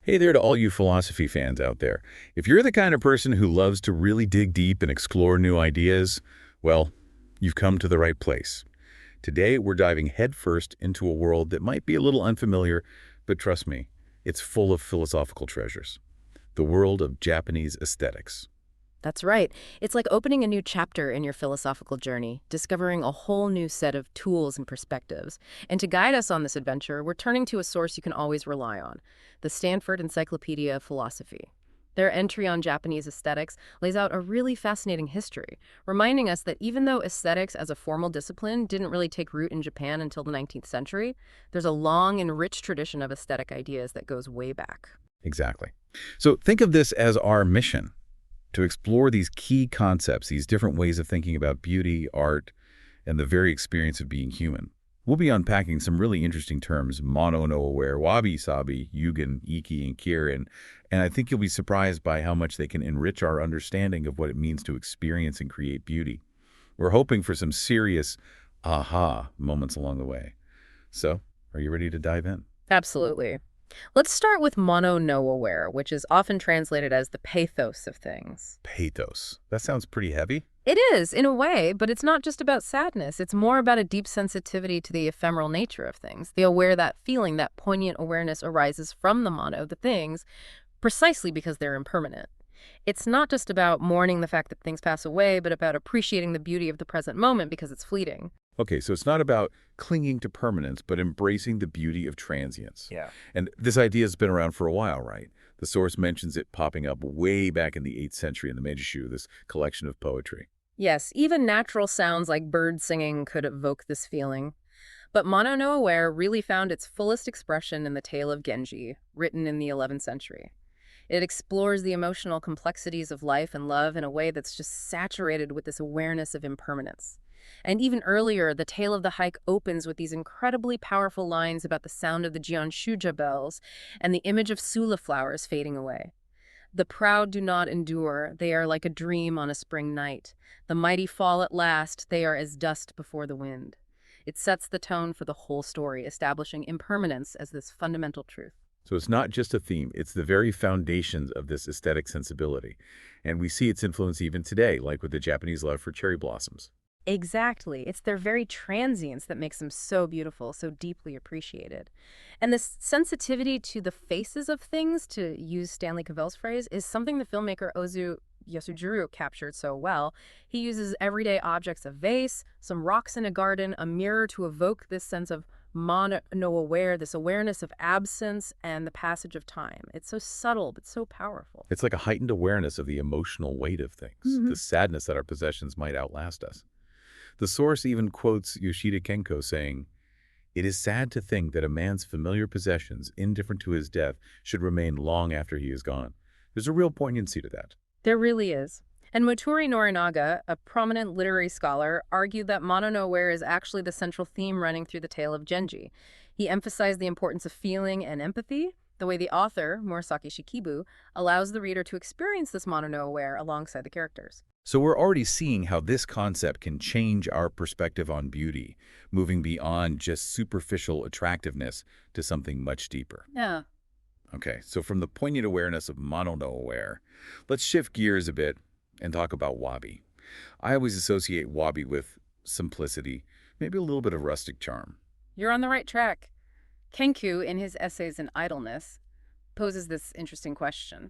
Hey there to all you philosophy fans out there. If you're the kind of person who loves to really dig deep and explore new ideas, well, you've come to the right place. Today, we're diving headfirst into a world that might be a little unfamiliar, but trust me, it's full of philosophical treasures. The world of Japanese aesthetics. That's right. It's like opening a new chapter in your philosophical journey, discovering a whole new set of tools and perspectives. And to guide us on this adventure, we're turning to a source you can always rely on, the Stanford Encyclopedia of Philosophy. Their entry on Japanese aesthetics lays out a really fascinating history, reminding us that even though aesthetics as a formal discipline didn't really take root in Japan until the 19th century, there's a long and rich tradition of aesthetic ideas that goes way back. Exactly. So think of this as our mission to explore these key concepts, these different ways of thinking about beauty, art, and the very experience of being human. We'll be unpacking some really interesting terms: mono no aware, wabi-sabi, yugen, iki, and kirin, and I think you'll be surprised by how much they can enrich our understanding of what it means to experience and create beauty. We're hoping for some serious aha moments along the way. So, are you ready to dive in? Absolutely. Let's start with mono no aware, which is often translated as the pathos of things. Pathos. That sounds pretty heavy. It is, in a way, but it's not just about sadness. It's more about a deep sensitivity to the ephemeral nature of things. The aware that feeling, that poignant awareness arises from the mono, the things, precisely because they're impermanent. It's not just about mourning the fact that things pass away, but about appreciating the beauty of the present moment because it's fleeting. Okay, so it's not about clinging to permanence, but embracing the beauty of transience. Yeah. And this idea has been around for a while, right? The source mentions it popping up way back in the 8th century in the Meijishu, this collection of poetry. Yes, even natural sounds like bird singing could evoke this feeling. But mono no aware really found its fullest expression in the tale of Genji, written in the 11th century. It explores the emotional complexities of life and love in a way that's just saturated with this awareness of impermanence. And even earlier, the tale of the hike opens with these incredibly powerful lines about the sound of the Jianshuja bells and the image of Sula flowers fading away. The proud do not endure, they are like a dream on a spring night. The mighty fall at last, they are as dust before the wind. It sets the tone for the whole story, establishing impermanence as this fundamental truth. So it's not just a theme, it's the very foundations of this aesthetic sensibility. And we see its influence even today, like with the Japanese love for cherry blossoms. Exactly. It's their very transience that makes them so beautiful, so deeply appreciated. And this sensitivity to the faces of things, to use Stanley Cavell's phrase, is something the filmmaker Ozu Yasujiro captured so well. He uses everyday objects, a vase, some rocks in a garden, a mirror to evoke this sense of mono aware, this awareness of absence and the passage of time. It's so subtle, but so powerful. It's like a heightened awareness of the emotional weight of things, the sadness that our possessions might outlast us. The source even quotes Yoshida Kenko saying, "It is sad to think that a man's familiar possessions, indifferent to his death, should remain long after he is gone." There's a real poignancy to that. There really is. And Moturi Norinaga, a prominent literary scholar, argued that mono no aware is actually the central theme running through the tale of Genji. He emphasized the importance of feeling and empathy, the way the author, Murasaki Shikibu, allows the reader to experience this mono no aware alongside the characters. So we're already seeing how this concept can change our perspective on beauty, moving beyond just superficial attractiveness to something much deeper. Yeah. Okay, so from the poignant awareness of mono no aware, let's shift gears a bit and talk about wabi. I always associate wabi with simplicity, maybe a little bit of rustic charm. You're on the right track. Kenku, in his essays in Idleness, poses this interesting question.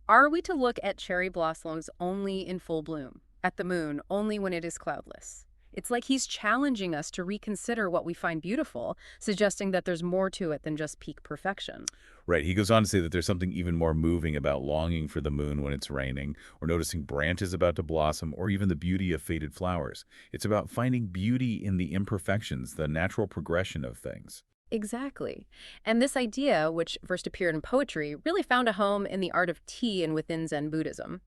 Are we to look at cherry blossoms only in full bloom, at the moon only when it is cloudless? It's like he's challenging us to reconsider what we find beautiful, suggesting that there's more to it than just peak perfection. Right, he goes on to say that there's something even more moving about longing for the moon when it's raining, or noticing branches about to blossom, or even the beauty of faded flowers. It's about finding beauty in the imperfections, the natural progression of things. Exactly. And this idea, which first appeared in poetry, really found a home in the art of tea and within Zen Buddhism.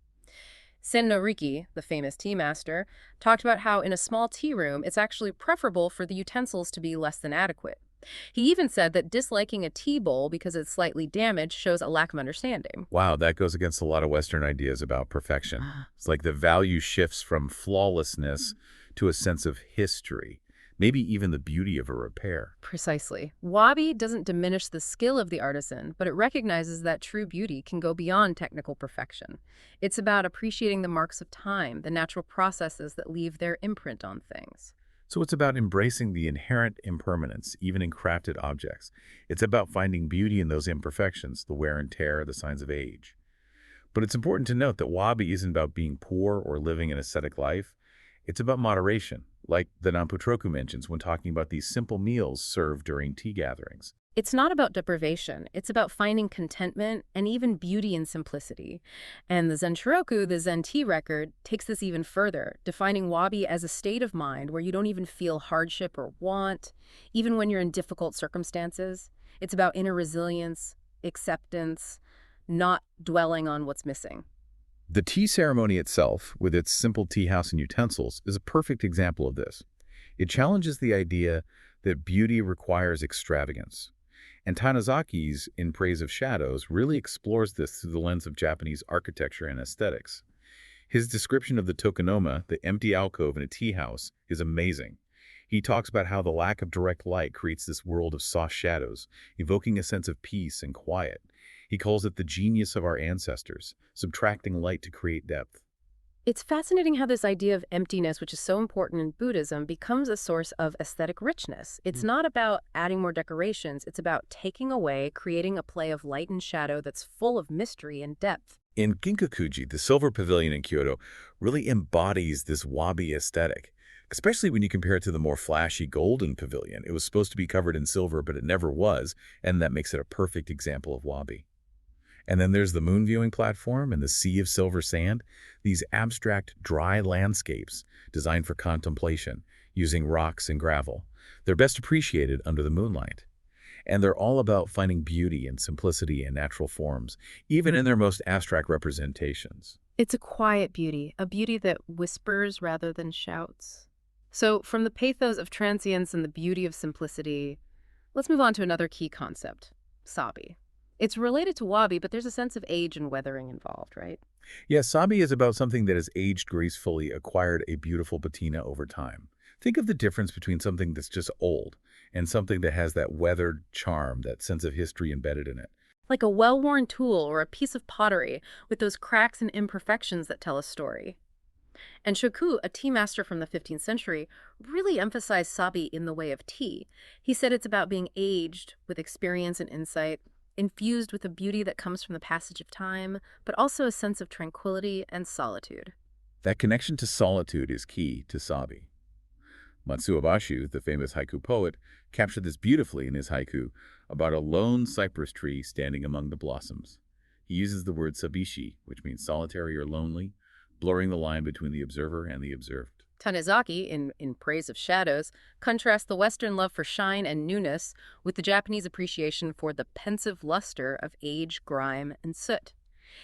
Sen no Riki, the famous tea master, talked about how in a small tea room, it's actually preferable for the utensils to be less than adequate. He even said that disliking a tea bowl because it's slightly damaged shows a lack of understanding. Wow, that goes against a lot of Western ideas about perfection. It's like the value shifts from flawlessness to a sense of history, maybe even the beauty of a repair. Precisely. Wabi doesn't diminish the skill of the artisan, but it recognizes that true beauty can go beyond technical perfection. It's about appreciating the marks of time, the natural processes that leave their imprint on things. So it's about embracing the inherent impermanence, even in crafted objects. It's about finding beauty in those imperfections, the wear and tear, the signs of age. But it's important to note that wabi isn't about being poor or living an ascetic life. It's about moderation, like the Namputroku mentions when talking about these simple meals served during tea gatherings. It's not about deprivation. It's about finding contentment and even beauty in simplicity. And the Zenchiroku, the Zen tea record, takes this even further, defining wabi as a state of mind where you don't even feel hardship or want, even when you're in difficult circumstances. It's about inner resilience, acceptance, not dwelling on what's missing. The tea ceremony itself, with its simple tea house and utensils, is a perfect example of this. It challenges the idea that beauty requires extravagance. And Tanazaki's In Praise of Shadows really explores this through the lens of Japanese architecture and aesthetics. His description of the tokonoma, the empty alcove in a tea house, is amazing. He talks about how the lack of direct light creates this world of soft shadows, evoking a sense of peace and quiet. He calls it the genius of our ancestors, subtracting light to create depth. It's fascinating how this idea of emptiness, which is so important in Buddhism, becomes a source of aesthetic richness. It's not about adding more decorations. It's about taking away, creating a play of light and shadow that's full of mystery and depth. In Ginkakuji, the Silver Pavilion in Kyoto really embodies this wabi aesthetic, especially when you compare it to the more flashy Golden Pavilion. It was supposed to be covered in silver, but it never was, and that makes it a perfect example of wabi. And then there's the moon viewing platform and the sea of silver sand, these abstract, dry landscapes designed for contemplation, using rocks and gravel. They're best appreciated under the moonlight. And they're all about finding beauty and simplicity in natural forms, even in their most abstract representations. It's a quiet beauty, a beauty that whispers rather than shouts. So, from the pathos of transience and the beauty of simplicity, let's move on to another key concept, sabi. It's related to wabi, but there's a sense of age and weathering involved, right? Yeah, sabi is about something that has aged gracefully, acquired a beautiful patina over time. Think of the difference between something that's just old and something that has that weathered charm, that sense of history embedded in it. Like a well-worn tool or a piece of pottery with those cracks and imperfections that tell a story. And Shoku, a tea master from the 15th century, really emphasized sabi in the way of tea. He said it's about being aged with experience and insight, infused with a beauty that comes from the passage of time, but also a sense of tranquility and solitude. That connection to solitude is key to sabi. Matsuo Basho, the famous haiku poet, captured this beautifully in his haiku about a lone cypress tree standing among the blossoms. He uses the word sabishi, which means solitary or lonely, blurring the line between the observer and the observed. Tanizaki, in Praise of Shadows, contrasts the Western love for shine and newness with the Japanese appreciation for the pensive luster of age, grime, and soot.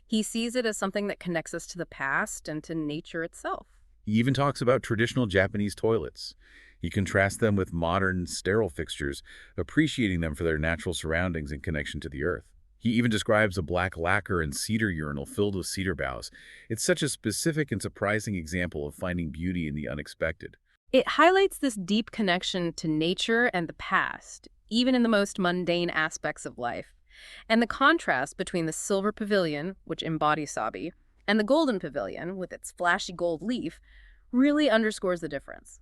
He sees it as something that connects us to the past and to nature itself. He even talks about traditional Japanese toilets. He contrasts them with modern sterile fixtures, appreciating them for their natural surroundings and connection to the earth. He even describes a black lacquer and cedar urinal filled with cedar boughs. It's such a specific and surprising example of finding beauty in the unexpected. It highlights this deep connection to nature and the past, even in the most mundane aspects of life. And the contrast between the Silver Pavilion, which embodies sabi, and the Golden Pavilion, with its flashy gold leaf, really underscores the difference.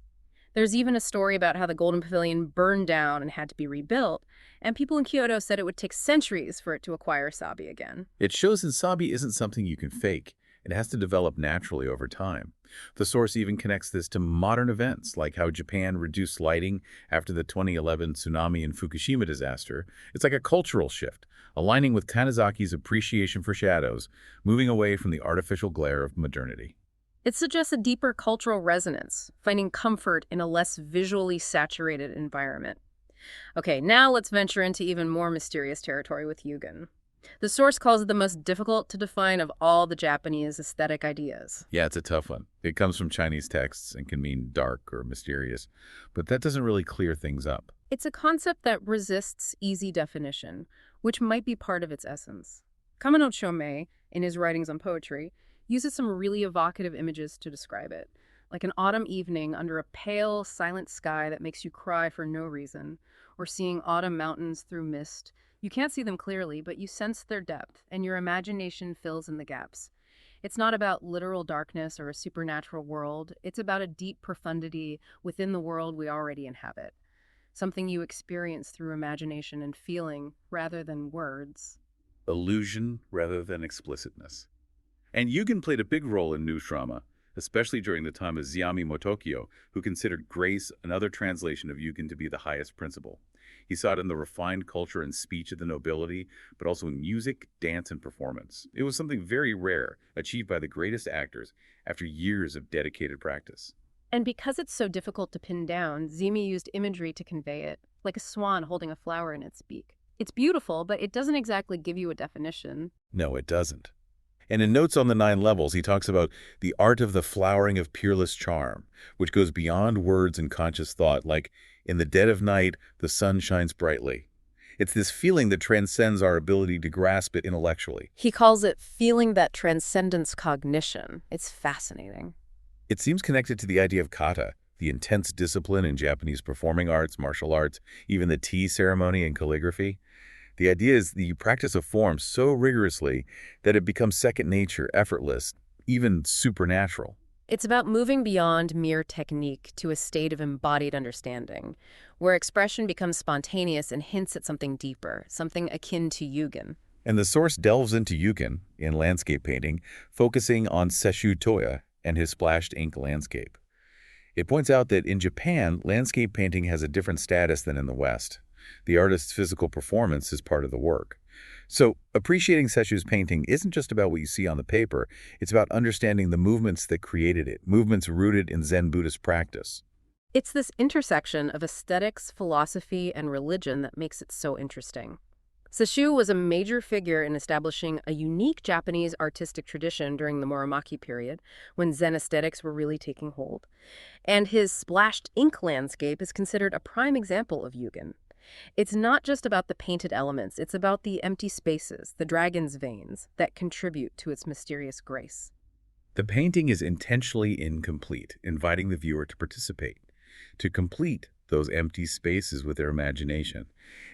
There's even a story about how the Golden Pavilion burned down and had to be rebuilt, and people in Kyoto said it would take centuries for it to acquire sabi again. It shows that sabi isn't something you can fake. It has to develop naturally over time. The source even connects this to modern events, like how Japan reduced lighting after the 2011 tsunami and Fukushima disaster. It's like a cultural shift, aligning with Tanazaki's appreciation for shadows, moving away from the artificial glare of modernity. It suggests a deeper cultural resonance, finding comfort in a less visually saturated environment. Okay, now let's venture into even more mysterious territory with Yugen. The source calls it the most difficult to define of all the Japanese aesthetic ideas. Yeah, it's a tough one. It comes from Chinese texts and can mean dark or mysterious, but that doesn't really clear things up. It's a concept that resists easy definition, which might be part of its essence. Kamino Chomei, in his writings on poetry, uses some really evocative images to describe it, like an autumn evening under a pale, silent sky that makes you cry for no reason, or seeing autumn mountains through mist. You can't see them clearly, but you sense their depth, and your imagination fills in the gaps. It's not about literal darkness or a supernatural world. It's about a deep profundity within the world we already inhabit, something you experience through imagination and feeling rather than words. Illusion rather than explicitness. And Yugen played a big role in news drama, especially during the time of Xiami Motokyo, who considered grace, another translation of Yugen, to be the highest principle. He saw it in the refined culture and speech of the nobility, but also in music, dance, and performance. It was something very rare, achieved by the greatest actors after years of dedicated practice. And because it's so difficult to pin down, Zimi used imagery to convey it, like a swan holding a flower in its beak. It's beautiful, but it doesn't exactly give you a definition. No, it doesn't. And in Notes on the Nine Levels, he talks about the art of the flowering of peerless charm, which goes beyond words and conscious thought, like, in the dead of night, the sun shines brightly. It's this feeling that transcends our ability to grasp it intellectually. He calls it feeling that transcendence cognition. It's fascinating. It seems connected to the idea of kata, the intense discipline in Japanese performing arts, martial arts, even the tea ceremony and calligraphy. The idea is that you practice a form so rigorously that it becomes second nature, effortless, even supernatural. It's about moving beyond mere technique to a state of embodied understanding, where expression becomes spontaneous and hints at something deeper, something akin to Yugen. And the source delves into Yugen in landscape painting, focusing on Sesshu Toya and his splashed ink landscape. It points out that in Japan, landscape painting has a different status than in the West. The artist's physical performance is part of the work. So, appreciating Sesshu's painting isn't just about what you see on the paper, it's about understanding the movements that created it, movements rooted in Zen Buddhist practice. It's this intersection of aesthetics, philosophy, and religion that makes it so interesting. Sesshu was a major figure in establishing a unique Japanese artistic tradition during the Muromachi period, when Zen aesthetics were really taking hold. And his splashed ink landscape is considered a prime example of Yugen. It's not just about the painted elements, it's about the empty spaces, the dragon's veins, that contribute to its mysterious grace. The painting is intentionally incomplete, inviting the viewer to participate, to complete those empty spaces with their imagination.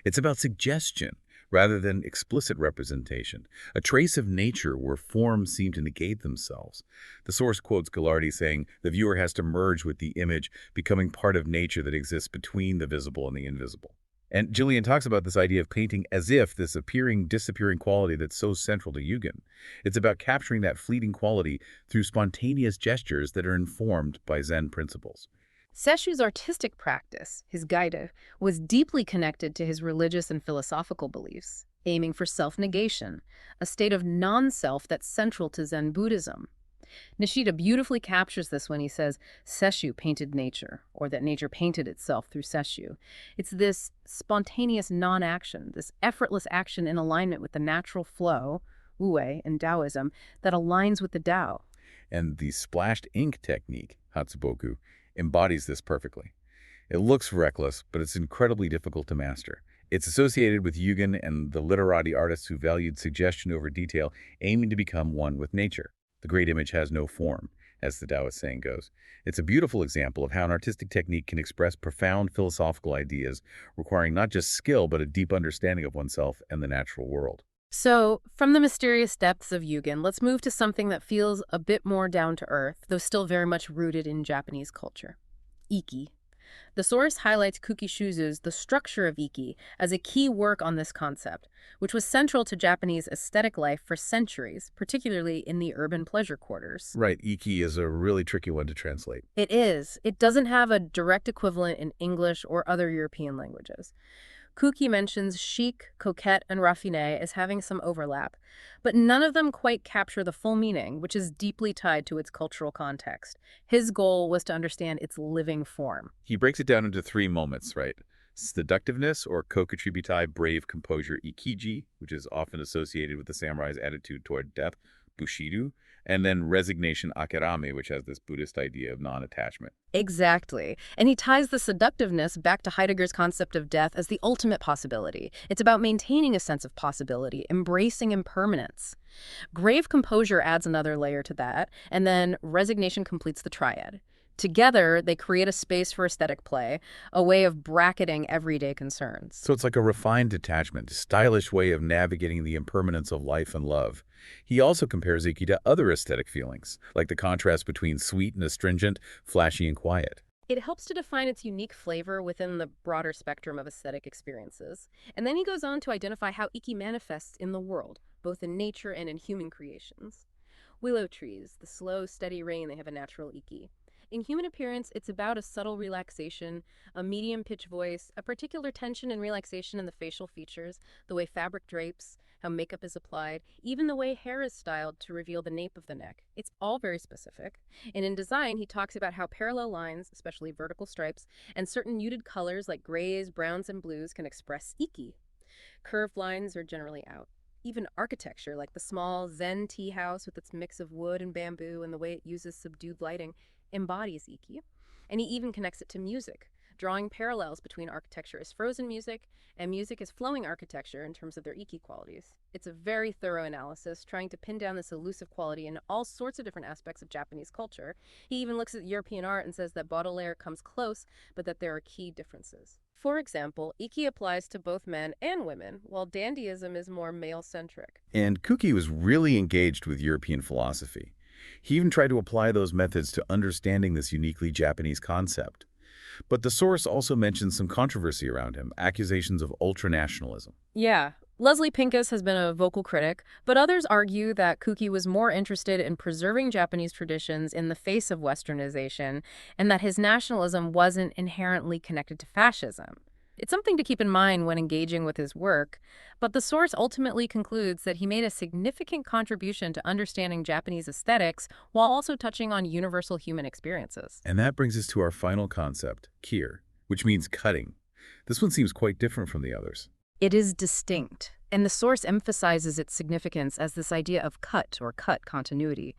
It's about suggestion rather than explicit representation, a trace of nature where forms seem to negate themselves. The source quotes Ghilardi saying, the viewer has to merge with the image, becoming part of nature that exists between the visible and the invisible. And Gillian talks about this idea of painting as if, this appearing, disappearing quality that's so central to Yugen. It's about capturing that fleeting quality through spontaneous gestures that are informed by Zen principles. Sesshu's artistic practice, his gaida, was deeply connected to his religious and philosophical beliefs, aiming for self-negation, a state of non-self that's central to Zen Buddhism. Nishida beautifully captures this when he says, Sesshu painted nature, or that nature painted itself through Sesshu. It's this spontaneous non-action, this effortless action in alignment with the natural flow, Wu in Taoism, that aligns with the Tao. And the splashed ink technique, Hatsuboku, embodies this perfectly. It looks reckless, but it's incredibly difficult to master. It's associated with Yugen and the literati artists who valued suggestion over detail, aiming to become one with nature. The great image has no form, as the Taoist saying goes. It's a beautiful example of how an artistic technique can express profound philosophical ideas, requiring not just skill, but a deep understanding of oneself and the natural world. So, from the mysterious depths of Yugen, let's move to something that feels a bit more down to earth, though still very much rooted in Japanese culture. Ikki. The source highlights Kuki Shuzu's The Structure of Ikki as a key work on this concept, which was central to Japanese aesthetic life for centuries, particularly in the urban pleasure quarters. Right, Ikki is a really tricky one to translate. It is. It doesn't have a direct equivalent in English or other European languages. Kuki mentions chic, coquette, and raffiné as having some overlap, but none of them quite capture the full meaning, which is deeply tied to its cultural context. His goal was to understand its living form. He breaks it down into three moments, right? Seductiveness, or coquetry bitai, brave composure, ikiji, which is often associated with the samurai's attitude toward death, bushido, and then resignation, akirame, which has this Buddhist idea of non-attachment. Exactly. And he ties the seductiveness back to Heidegger's concept of death as the ultimate possibility. It's about maintaining a sense of possibility, embracing impermanence. Grave composure adds another layer to that, and then resignation completes the triad. Together, they create a space for aesthetic play, a way of bracketing everyday concerns. So it's like a refined detachment, stylish way of navigating the impermanence of life and love. He also compares Iki to other aesthetic feelings, like the contrast between sweet and astringent, flashy and quiet. It helps to define its unique flavor within the broader spectrum of aesthetic experiences. And then he goes on to identify how Iki manifests in the world, both in nature and in human creations. Willow trees, the slow, steady rain, they have a natural Iki. In human appearance, it's about a subtle relaxation, a medium pitch voice, a particular tension and relaxation in the facial features, the way fabric drapes, how makeup is applied, even the way hair is styled to reveal the nape of the neck. It's all very specific. And in design, he talks about how parallel lines, especially vertical stripes, and certain muted colors like grays, browns, and blues can express Iki. Curved lines are generally out. Even architecture, like the small Zen tea house with its mix of wood and bamboo and the way it uses subdued lighting, embodies Iki. And he even connects it to music, drawing parallels between architecture as frozen music and music as flowing architecture in terms of their Iki qualities. It's a very thorough analysis, trying to pin down this elusive quality in all sorts of different aspects of Japanese culture. He even looks at European art and says that Baudelaire comes close, but that there are key differences. For example, Iki applies to both men and women, while dandyism is more male-centric. And Kuki was really engaged with European philosophy. He even tried to apply those methods to understanding this uniquely Japanese concept. But the source also mentions some controversy around him, accusations of ultranationalism. Yeah, Leslie Pincus has been a vocal critic, but others argue that Kuki was more interested in preserving Japanese traditions in the face of Westernization, and that his nationalism wasn't inherently connected to fascism. It's something to keep in mind when engaging with his work, but the source ultimately concludes that he made a significant contribution to understanding Japanese aesthetics while also touching on universal human experiences. And that brings us to our final concept, kir, which means cutting. This one seems quite different from the others. It is distinct, and the source emphasizes its significance as this idea of cut or cut continuity.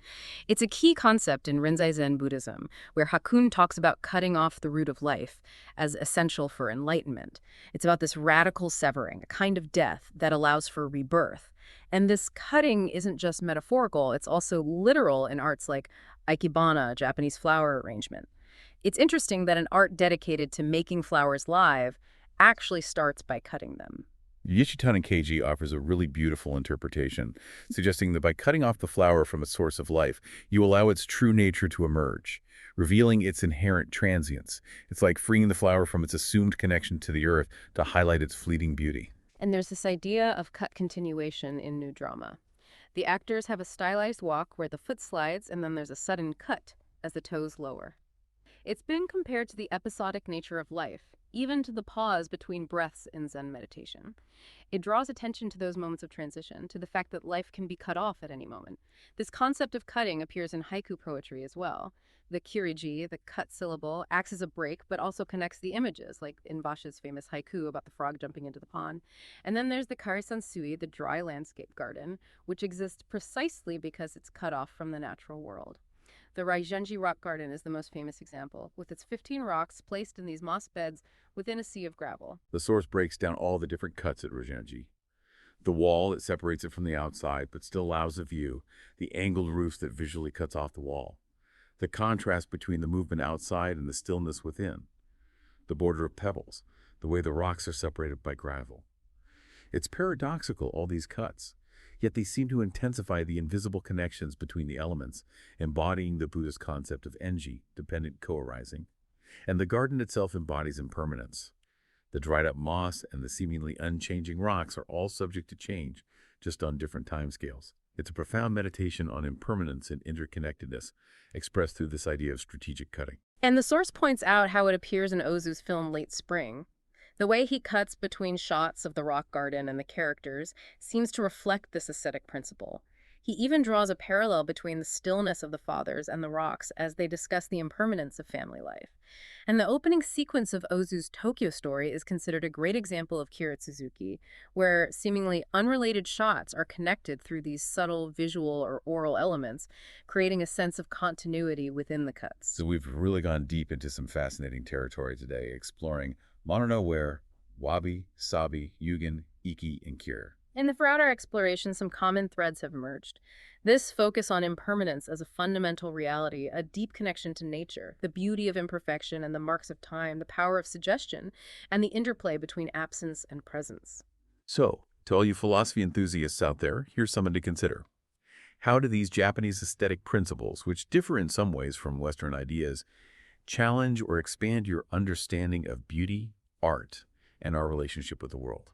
It's a key concept in Rinzai Zen Buddhism, where Hakun talks about cutting off the root of life as essential for enlightenment. It's about this radical severing, a kind of death that allows for rebirth. And this cutting isn't just metaphorical, it's also literal in arts like Ikebana, Japanese flower arrangement. It's interesting that an art dedicated to making flowers live actually starts by cutting them. Yishitanen Keiji offers a really beautiful interpretation, suggesting that by cutting off the flower from its source of life, you allow its true nature to emerge, revealing its inherent transience. It's like freeing the flower from its assumed connection to the earth to highlight its fleeting beauty. And there's this idea of cut continuation in new drama. The actors have a stylized walk where the foot slides and then there's a sudden cut as the toes lower. It's been compared to the episodic nature of life, even to the pause between breaths in Zen meditation. It draws attention to those moments of transition, to the fact that life can be cut off at any moment. This concept of cutting appears in haiku poetry as well. The kirigi, the cut syllable, acts as a break, but also connects the images, like in Basha's famous haiku about the frog jumping into the pond. And then there's the Karisansui, the dry landscape garden, which exists precisely because it's cut off from the natural world. The Raigenji Rock Garden is the most famous example, with its 15 rocks placed in these moss beds within a sea of gravel. The source breaks down all the different cuts at Raigenji. The wall that separates it from the outside but still allows a view, the angled roof that visually cuts off the wall, the contrast between the movement outside and the stillness within, the border of pebbles, the way the rocks are separated by gravel. It's paradoxical, all these cuts, yet they seem to intensify the invisible connections between the elements, embodying the Buddhist concept of enji, dependent co-arising. And the garden itself embodies impermanence. The dried-up moss and the seemingly unchanging rocks are all subject to change, just on different timescales. It's a profound meditation on impermanence and interconnectedness, expressed through this idea of strategic cutting. And the source points out how it appears in Ozu's film Late Spring. The way he cuts between shots of the rock garden and the characters seems to reflect this aesthetic principle. He even draws a parallel between the stillness of the fathers and the rocks as they discuss the impermanence of family life. And the opening sequence of Ozu's Tokyo Story is considered a great example of Kiritsuzuki, where seemingly unrelated shots are connected through these subtle visual or oral elements, creating a sense of continuity within the cuts. So we've really gone deep into some fascinating territory today, exploring Mono no Ware, Wabi, Sabi, Yugen, Iki, and Kir. And throughout our exploration, some common threads have emerged. This focus on impermanence as a fundamental reality, a deep connection to nature, the beauty of imperfection and the marks of time, the power of suggestion, and the interplay between absence and presence. So, to all you philosophy enthusiasts out there, here's something to consider. How do these Japanese aesthetic principles, which differ in some ways from Western ideas, challenge or expand your understanding of beauty, art, and our relationship with the world?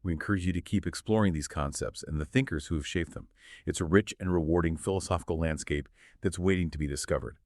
We encourage you to keep exploring these concepts and the thinkers who have shaped them. It's a rich and rewarding philosophical landscape that's waiting to be discovered.